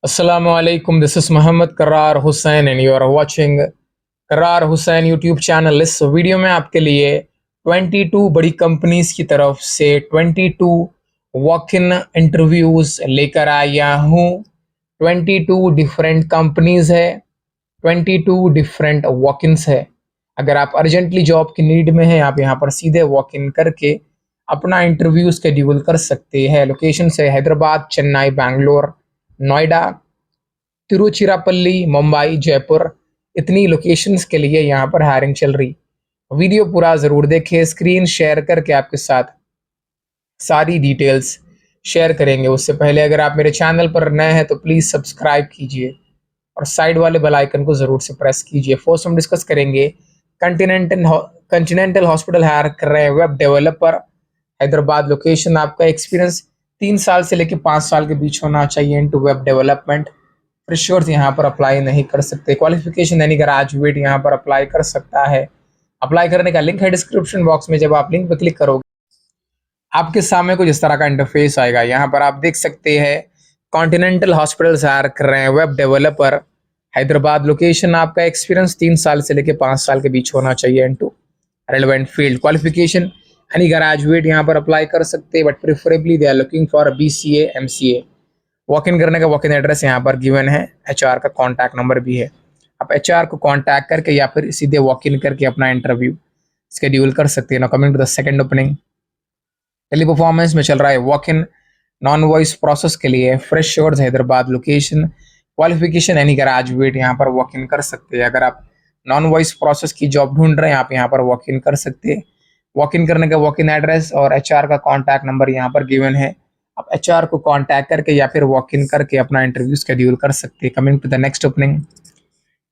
Assalamualaikum. This is Mohammed Karar Hussain and you are watching करार Hussain YouTube channel. इस video में आपके लिए 22 बड़ी कंपनीज की तरफ से 22 वॉक इन इंटरव्यूज लेकर आया हूँ। 22 डिफरेंट कंपनीज है, 22 डिफरेंट वॉक इन्स है। अगर आप अर्जेंटली जॉब की नीड में हैं, आप यहाँ पर सीधे वॉक इन करके अपना इंटरव्यू शेड्यूल कर सकते हैं। लोकेशन है हैदराबाद, चेन्नई, बैंगलोर, नोएडा, तिरुचिरापल्ली, मुंबई, जयपुर। इतनी लोकेशंस के लिए यहाँ पर हायरिंग चल रही। वीडियो पूरा ज़रूर देखें। स्क्रीन शेयर करके आपके साथ सारी डिटेल्स शेयर करेंगे। उससे पहले अगर आप मेरे चैनल पर नए हैं तो प्लीज़ सब्सक्राइब कीजिए और साइड वाले बेल आइकन को ज़रूर से प्रेस कीजिए। फर्स्ट हम डिस्कस करेंगे कंटिनेंटल हॉस्पिटल हायर कर रहे हैं वेब डेवलपर, हैदराबाद लोकेशन। आपका एक्सपीरियंस 3 साल से लेकर 5 साल के बीच होना चाहिए इनटू वेब डेवलपमेंट। फ्रेशर्स यहाँ पर अप्लाई नहीं कर सकते। क्वालिफिकेशन यानी ग्रेजुएट यहाँ पर अप्लाई कर सकता है। अप्लाई करने का लिंक है डिस्क्रिप्शन बॉक्स में। जब आप लिंक पर क्लिक करोगे आपके सामने कुछ इस तरह का इंटरफेस आएगा। यहाँ पर आप देख सकते हैं कॉन्टिनेंटल हॉस्पिटल्स हायर कर रहे हैं वेब डेवलपर, हैदराबाद लोकेशन। आपका एक्सपीरियंस 3 साल से लेकर 5 साल के बीच होना चाहिए इनटू रेलेवेंट फील्ड। क्वालिफिकेशन यानी ग्रेजुएट यहाँ पर अप्लाई कर सकते हैं, but preferably they are looking for BCA MCA। Walk in करने का वॉक इन एड्रेस यहाँ पर गिवन है, HR का कॉन्टैक्ट नंबर भी है। आप HR को कॉन्टैक्ट करके या फिर सीधे वॉक इन करके अपना इंटरव्यू शेड्यूल कर सकते हैं। Now coming to the second opening, Teleperformance में चल रहा है walk in non voice process के लिए फ्रेशर्स, हैदराबाद लोकेशन। क्वालिफिकेशन यानी ग्रेजुएट यहाँ पर वॉक इन कर सकते हैं। अगर आप नॉन वॉइस प्रोसेस की जॉब ढूंढ रहे हैं, आप यहाँ पर वॉक इन कर सकते हैं। वॉक इन करने का वॉक इन एड्रेस और HR का कॉन्टैक्ट नंबर यहाँ पर गिवन है। आप HR को कांटेक्ट करके या फिर वॉक इन करके अपना इंटरव्यू शेड्यूल कर सकते हैं। Coming to the next opening,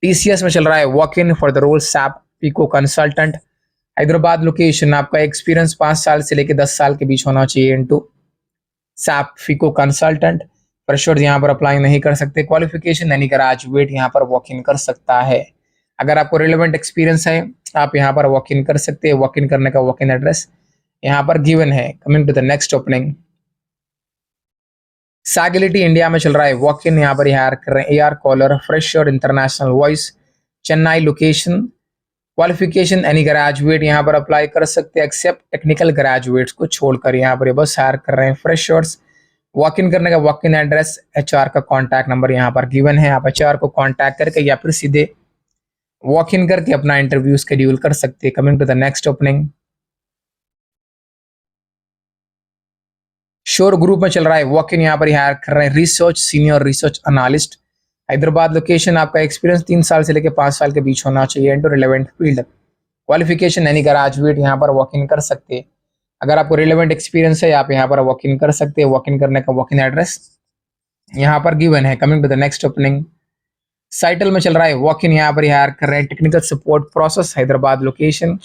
TCS में चल रहा है walk in for the role SAP FICO consultant, Hyderabad location. आपका एक्सपीरियंस 5 साल से लेकर 10 साल के बीच होना चाहिए into SAP FICO consultant. Freshers यहाँ पर अप्लाई नहीं कर सकते। क्वालिफिकेशन यानी ग्रेजुएट यहाँ पर वॉक इन कर सकता है। अगर आपको रिलेवेंट एक्सपीरियंस है आप यहाँ पर वॉक इन कर सकते हैं। वॉक इन करने का वॉक इन एड्रेस यहाँ पर गिवन है। Coming to the next opening, Sagility India में चल रहा है वॉक इन। यहाँ पर हायर कर रहे हैं AR caller, fresher, international voice, Chennai location. Qualification यानी ग्रेजुएट यहाँ पर अप्लाई कर सकते हैं, एक्सेप्ट टेक्निकल ग्रेजुएट्स को छोड़कर। यहाँ पर बस हायर कर रहे हैं फ्रेशर्स। वॉक इन करने का वॉक इन एड्रेस, HR का कॉन्टैक्ट नंबर यहाँ पर गिवन है। आप HR को कॉन्टैक्ट करके या फिर सीधे वॉक इन करके अपना इंटरव्यू शेड्यूल कर सकते हैं। Coming to the next opening, Sure Group में चल रहा है वॉक इन। यहाँ पर हायर कर रहे हैं research senior research analyst, Hyderabad location. आपका एक्सपीरियंस 3 साल से लेकर 5 साल के बीच होना चाहिए इनटू रिलेवेंट फील्ड। क्वालिफिकेशन यानी ग्रेजुएट यहाँ पर वॉक इन कर सकते हैं। अगर आपको रिलेवेंट एक्सपीरियंस है आप यहाँ पर वॉक इन कर सकते हैं। वॉक इन करने का वॉक इन एड्रेस यहाँ पर गिवन है। Coming to the next opening, Sitel में चल रहा है वॉक इन। यहाँ पर हायर कर रहे हैं technical support process, Hyderabad location.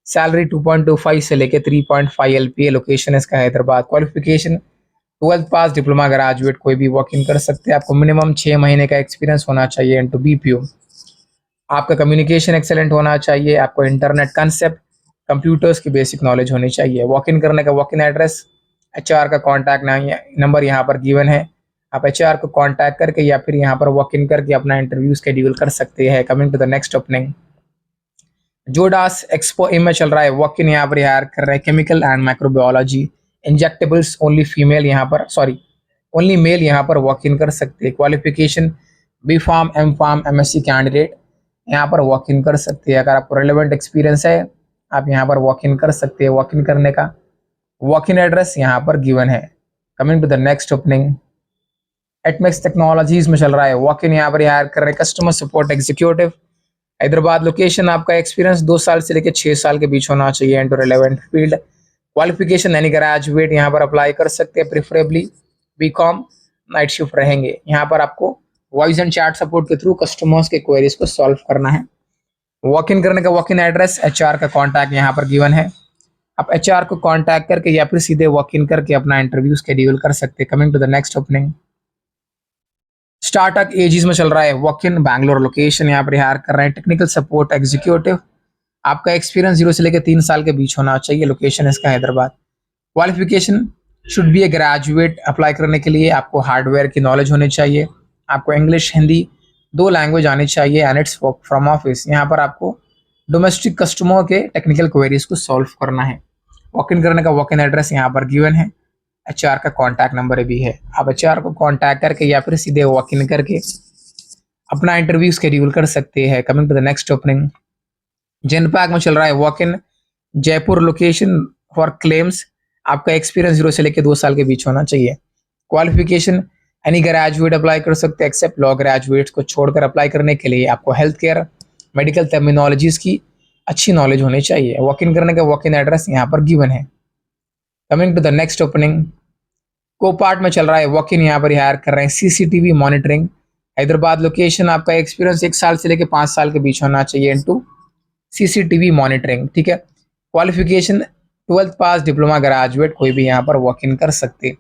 Salary 2.25 से लेके 3.5 LPA, लोकेशन इसका Hyderabad. Qualification 12th pass, diploma graduate कोई भी वॉक इन कर सकते हैं। आपको मिनिमम 6 महीने का एक्सपीरियंस होना चाहिए इनटू BPO। आपका कम्युनिकेशन एक्सेलेंट होना चाहिए। आपको इंटरनेट कंसेप्ट, कंप्यूटर्स की बेसिक नॉलेज होनी चाहिए। वॉक इन करने का वॉक इन एड्रेस, HR का कॉन्टैक्ट नंबर यहाँ पर गिवन है। आप HR को कॉन्टैक्ट करके या फिर यहाँ पर वॉक इन करके अपना इंटरव्यू शेड्यूल कर सकते हैं। Coming to the next opening, Jodas Expo में चल रहा है वॉक इन। यहाँ पर हायर कर रहे हैं chemical and microbiology injectables, only female यहाँ पर ओनली मेल यहाँ पर वॉक इन कर सकते हैं। Qualification B.Pharm M.Pharm MSc candidate यहाँ पर वॉक इन कर सकते हैं। अगर आपको रिलेवेंट एक्सपीरियंस है आप यहाँ पर वॉक इन कर सकते हैं। वॉक इन करने का वॉक इन एड्रेस यहाँ पर गिवन है। Coming to the next opening, Atmecs technologies में चल रहा है वॉक इन। यहाँ पर हायर कर रहे हैं customer support executive, Hyderabad location. आपका एक्सपीरियंस 2 साल से लेकर 6 साल के बीच होना चाहिए इनटू रिलेवेंट फील्ड। क्वालिफिकेशन यानी ग्रेजुएट यहाँ पर अप्लाई कर सकते हैं, प्रेफरेबली BCom। नाइट शिफ्ट रहेंगे। यहाँ पर आपको वॉइस एंड चैट सपोर्ट के थ्रू कस्टमर्स के क्वेरीज को सॉल्व करना है। वॉक इन करने का वॉक इन एड्रेस, HR का कॉन्टैक्ट यहाँ पर गिवन है। आप HR को कॉन्टैक्ट करके या फिर सीधे वॉक इन करके अपना इंटरव्यू शेड्यूल कर सकते हैं। Coming to the next opening, startup एजीज में चल रहा है वॉक इन, बैंगलोर लोकेशन। यहाँ पर हायर कर रहे हैं टेक्निकल सपोर्ट एग्जीक्यूटिव। आपका एक्सपीरियंस 0 से लेकर 3 साल के बीच होना चाहिए। लोकेशन इसका Hyderabad. Qualification should be A graduate. Apply करने के लिए आपको हार्डवेयर की नॉलेज होनी चाहिए। आपको इंग्लिश हिंदी 2 लैंग्वेज आनी चाहिए and it's work from office. यहाँ पर आपको डोमेस्टिक कस्टमर के टेक्निकल क्वेरीज को सॉल्व करना है। वॉक इन करने का वॉक इन एड्रेस यहाँ पर गिवन है, एचआर का कॉन्टैक्ट नंबर भी है। आप एचआर को कॉन्टैक्ट करके या फिर सीधे वॉक इन करके अपना इंटरव्यू शेड्यूल कर सकते हैं। Coming to the next opening, Genpact में चल रहा है walk in Jaipur location for claims. आपका एक्सपीरियंस 0 से लेकर 2 साल के बीच होना चाहिए। क्वालिफिकेशन एनी ग्रेजुएट अप्लाई कर सकते हैं एक्सेप्ट लॉ ग्रेजुएट्स को छोड़कर। अप्लाई करने के लिए आपको हेल्थ केयर मेडिकल टर्मिनोलॉजीज की अच्छी नॉलेज होनी चाहिए। वॉक इन करने का वॉक इन एड्रेस यहाँ पर गिवन है। Coming to the next opening, Copart में चल रहा है वॉक इन, यहाँ पर हायर कर रहे हैं सीसीटीवी मॉनिटरिंग हैदराबाद लोकेशन। आपका एक्सपीरियंस 1 साल से लेकर 5 साल के बीच होना चाहिए इनटू सीसीटीवी मॉनिटरिंग, ठीक है। Qualification 12th pass diploma graduate कोई भी यहाँ पर वॉक इन कर सकते।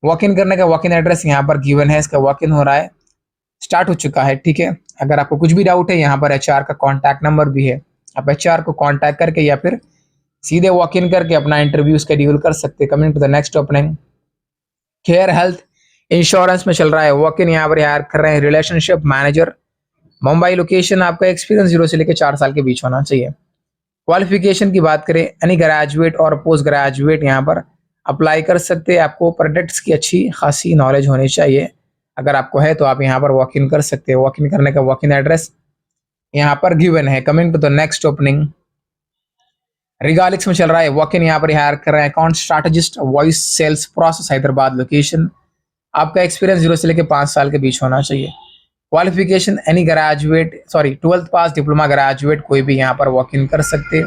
वॉक इन करने का वॉक इन एड्रेस यहाँ पर गिवन है। इसका वॉक इन हो रहा है, स्टार्ट हो चुका है, ठीक है। अगर आपको कुछ भी डाउट है यहाँ पर एचआर का कॉन्टैक्ट नंबर भी है। आप एचआर को कॉन्टैक्ट करके या फिर सीधे वॉक इन करके अपना इंटरव्यू शेड्यूल कर सकते। Coming to the next opening, Care Health Insurance में चल रहा है वॉक इन, यहाँ पर हायर कर रहे हैं रिलेशनशिप मैनेजर मुंबई लोकेशन। आपका एक्सपीरियंस 0 से लेकर 4 साल के बीच होना चाहिए। क्वालिफिकेशन की बात करें एनी ग्रेजुएट और पोस्ट ग्रेजुएट यहाँ पर अप्लाई कर सकते हैं। आपको प्रोडक्ट्स की अच्छी खासी नॉलेज होनी चाहिए। अगर आपको है तो आप यहाँ पर वॉक इन कर सकते हैं। वॉक इन करने का वॉक इन एड्रेस यहाँ पर गिवन है। Coming to the next opening, Regalix में चल रहा है वॉक इन, यहाँ पर हायर कर रहे हैं account strategist voice sales process Hyderabad location. आपका एक्सपीरियंस 0 से लेकर 5 साल के बीच होना चाहिए। Qualification any graduate 12th pass diploma graduate कोई भी यहाँ पर वॉक इन कर सकते।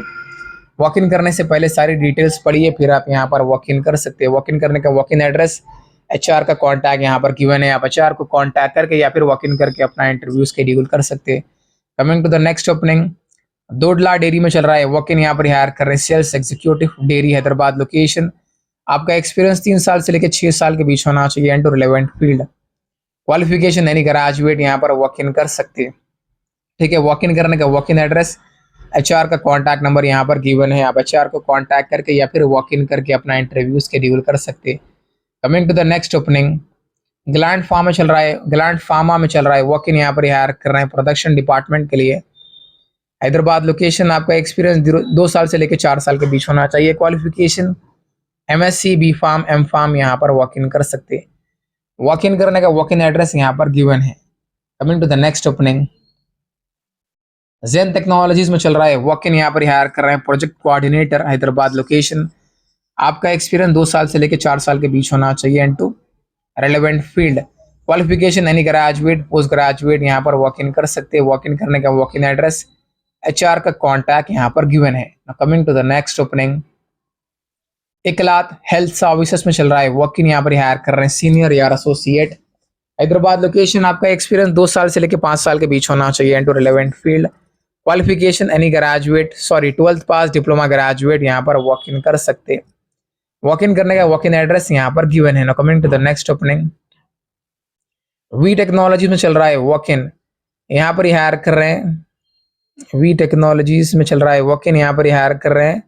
वॉक इन करने से पहले सारी डिटेल्स पढ़िए फिर आप यहाँ पर वॉक इन कर सकते हैं। वॉक इन करने का वॉक इन एड्रेस, एचआर का कॉन्टैक्ट यहाँ पर गिवन है। आप एचआर को कॉन्टैक्ट करके या फिर वॉक इन करके अपना इंटरव्यू शेड्यूल कर सकते हैं। Coming to the next opening, Dodla dairy में चल रहा है वॉक इन, यहाँ पर हायर कर रहे हैं sales executive dairy Hyderabad location. आपका एक्सपीरियंस 3 साल से लेकर 6 साल के बीच होना चाहिए and to relevant field. Qualification यानी ग्रेजुएट यहाँ पर वॉक इन कर सकते हैं, ठीक है। वॉक इन करने का वॉक इन एड्रेस, एचआर का कॉन्टैक्ट नंबर यहाँ पर गिवन है। आप एचआर को कॉन्टैक्ट करके या फिर वॉक इन करके अपना इंटरव्यू शेड्यूल कर सकते हैं। Coming to the next opening, Gland Pharma में चल रहा है वॉक इन, यहाँ पर हायर कर रहे हैं प्रोडक्शन डिपार्टमेंट के लिए हैदराबाद लोकेशन। आपका एक्सपीरियंस 2 साल से लेकर 4 साल के बीच होना चाहिए। Qualification MSc B pharm M pharm यहाँ पर वॉक इन कर सकते हैं। वॉक इन करने का वॉक इन एड्रेस यहाँ पर गिवन है। Coming to the next opening, Zen Technologies में चल रहा है वॉक इन, यहाँ पर हायर कर रहे हैं प्रोजेक्ट कोऑर्डिनेटर हैदराबाद लोकेशन। आपका एक्सपीरियंस 2 साल से लेकर 4 साल के बीच होना चाहिए and to relevant field. Qualification any graduate post graduate यहाँ पर वॉक इन कर सकते हैं। वॉक इन करने का वॉक इन एड्रेस, एचआर का कॉन्टैक्ट यहाँ पर गिवन है। Coming to the next opening, इकलात हेल्थ सर्विसेज में चल रहा है वॉक इन, यहाँ पर हायर कर रहे हैं सीनियर या एसोसिएट हैदराबाद लोकेशन। आपका एक्सपीरियंस 2 साल से लेकर 5 साल के बीच होना चाहिए and to relevant field. Qualification any graduate 12th pass diploma graduate यहाँ पर वॉक इन कर सकते। वॉक इन करने का वॉक इन एड्रेस यहाँ पर गिवन है। Coming to the next opening, V technology में चल रहा है वॉक इन, यहाँ पर हायर कर रहे हैं वी टेक्नोलॉजीज में चल रहा है वॉक इन, यहाँ पर हायर कर रहे हैं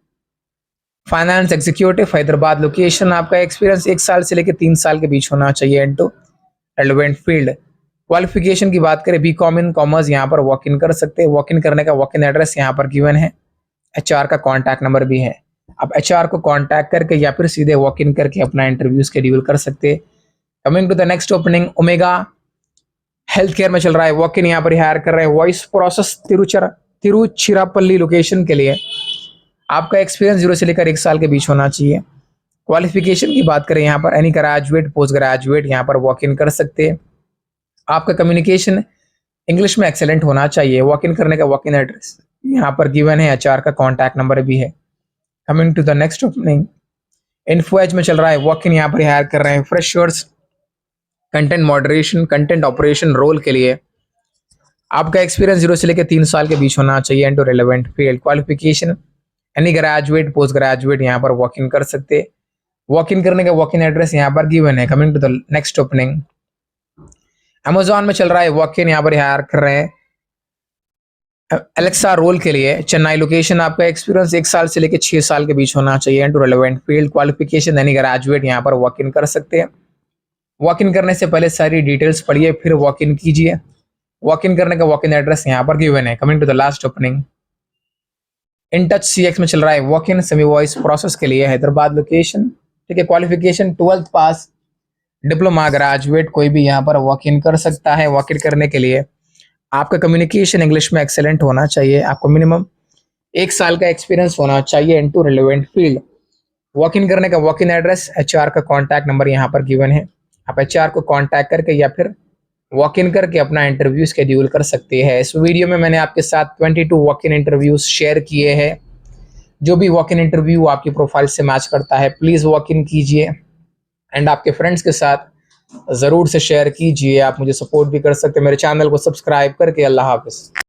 फाइनेंस एग्जीक्यूटिव हैदराबाद लोकेशन। आपका एक्सपीरियंस 1 साल से लेकर 3 साल के बीच होना चाहिए and to relevant field. Qualification की बात करें बीकॉम इन कॉमर्स यहाँ पर वॉक इन कर सकते हैं। वॉक इन करने का वॉक इन एड्रेस यहाँ पर गिवन है। एचआर का कॉन्टैक्ट नंबर भी है। आप एचआर को कॉन्टैक्ट करके या फिर सीधे वॉक इन करके अपना इंटरव्यू शेड्यूल कर सकते हैं। Coming to the next opening, Omega health care में चल रहा है वॉक इन, यहाँ पर हायर कर रहे हैं वॉइस प्रोसेस तिरुचिरापल्ली लोकेशन के लिए। आपका एक्सपीरियंस 0 से लेकर 1 साल के बीच होना चाहिए। क्वालिफिकेशन की बात करें यहाँ पर एनी ग्रेजुएट पोस्ट ग्रेजुएट यहाँ पर वॉक इन कर सकते हैं। आपका कम्युनिकेशन इंग्लिश में एक्सेलेंट होना चाहिए। वॉक इन करने का वॉक इन एड्रेस यहाँ पर गिवन है। एचआर का कॉन्टैक्ट नंबर भी है। Coming to the next opening, Info Edge में चल रहा है वॉक इन, यहाँ पर हायर कर रहे हैं freshers content moderation content operation role के लिए। आपका एक्सपीरियंस 0 से लेकर 3 साल के बीच होना चाहिए and to relevant field. Qualification any graduate post graduate यहाँ पर वॉक इन कर सकते। वॉक इन करने का वॉक इन एड्रेस यहाँ पर गिवन है। Coming to the next opening, Amazon में चल रहा है वॉक इन, यहाँ पर हायर कर रहे हैं एलेक्सा रोल के लिए चेन्नई लोकेशन। आपका एक्सपीरियंस 1 साल से लेकर 6 साल के बीच होना चाहिए and to relevant field. Qualification any graduate यहाँ पर वॉक इन कर सकते हैं। वॉक इन करने से पहले सारी डिटेल्स पढ़िए, फिर वॉक इन कीजिए। वॉक इन करने का वॉक इन एड्रेस यहाँ पर गिवन है। Coming to the last opening, in touch CX में चल रहा है walk in semi voice process के लिए, हैदराबाद लोकेशन। ठीक है, qualification 12th pass, diploma, graduate कोई भी यहाँ पर वॉक इन कर सकता है। वॉक इन करने के लिए आपका कम्युनिकेशन इंग्लिश में एक्सेलेंट होना चाहिए, आपको मिनिमम 1 साल का एक्सपीरियंस होना चाहिए into relevant field. Walk in करने का वॉक इन एड्रेस, HR का कॉन्टैक्ट नंबर यहाँ पर गिवन है। आप HR को कॉन्टैक्ट करके या फिर वॉक इन करके अपना इंटरव्यू शेड्यूल कर सकते हैं। इस वीडियो में मैंने आपके साथ 22 वॉक इन इंटरव्यूज शेयर किए हैं। जो भी वॉक इन इंटरव्यू आपकी प्रोफाइल से मैच करता है प्लीज़ वॉक इन कीजिए एंड आपके फ्रेंड्स के साथ ज़रूर से शेयर कीजिए। आप मुझे सपोर्ट भी कर सकते हैं मेरे चैनल को सब्सक्राइब करके। अल्लाह हाफिज़।